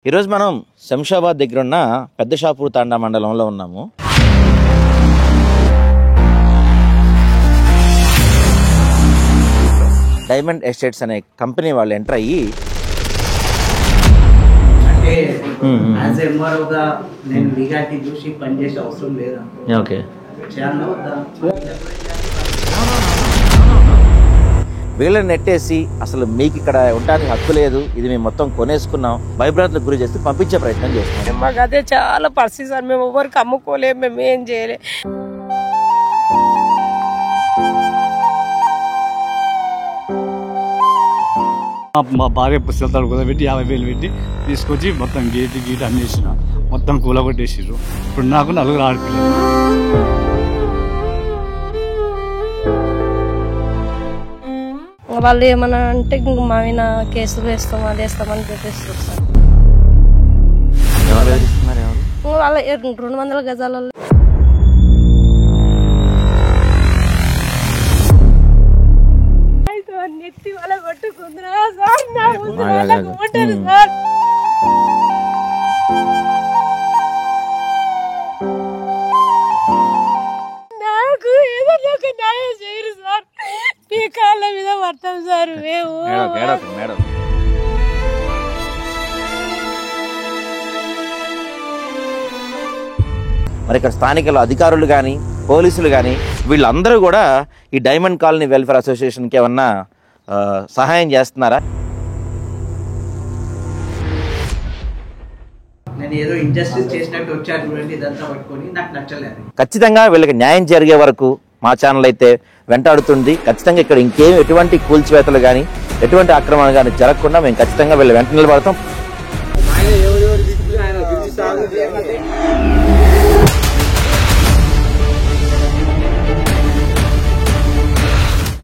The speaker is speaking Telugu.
ఈరోజు మనం శంషాబాద్ దగ్గర ఉన్న పెద్ద షాపూర్ తాండా మండలంలో ఉన్నాము. డైమండ్ ఎస్టేట్స్ అనే కంపెనీ వాళ్ళు ఎంటర్ అయ్యి అంటే యాజ్ ఎంఆర్ఓగా నేను లీగాలిటీ చూసి పనిచేసే అవసరం లేదా? ఓకే, వీళ్ళని నెట్టేసి అసలు మీకు ఇక్కడ ఉండడానికి హక్కు లేదు, ఇది మేము మొత్తం కొనేసుకున్నాం, భయభ్రాంతులకు గురి చేస్తే పంపించే ప్రయత్నం చేస్తున్నాం. మాకు అదే చాలా పరిస్థితి సార్, మేము ఎవరికి అమ్ముకోలేము, మేము ఏం చేయలే. మా భార్య పుస్తకాలు కూడా పెట్టి 50,000 పెట్టి తీసుకొచ్చి మొత్తం గీట్ అన్నేసిన, మొత్తం కూలగొట్టేసారు. ఇప్పుడు నాకు 4 ఆడపిల్లలు. వాళ్ళు ఏమన్నా అంటే ఇంక మా మీద కేసులు వేస్తాం అది వేస్తామని చెప్పేస్తారు సార్. వాళ్ళ 200 గజాలలో నెత్తి వాళ్ళ కొట్టుకుందిరా సార్, సార్ నాకు ఏదో ఒక న్యాయం చేయరు సార్, మీ కాళ్ళ మీద పడతాం సార్ మేము. మరి ఇక్కడ స్థానిక అధికారులు కానీ పోలీసులు కానీ వీళ్ళందరూ కూడా ఈ డైమండ్ కాలనీ వెల్ఫేర్ అసోసియేషన్కి ఏమన్నా సహాయం చేస్తున్నారా? నేను ఏదో ఇంజస్టిస్ చేసినట్టు వచ్చారు చూడండి, ఇదంతా పట్టుకొని నాకు నచ్చలేదు. ఖచ్చితంగా వీళ్ళకి న్యాయం జరిగే వరకు మా ఛానల్ అయితే వెంటాడుతుంది. ఖచ్చితంగా ఇక్కడ ఎటువంటి కూల్చివేతలు కానీ ఎటువంటి ఆక్రమణ కానీ జరగకుండా మేము ఖచ్చితంగా వీళ్ళ వెంట నిలబడతాం.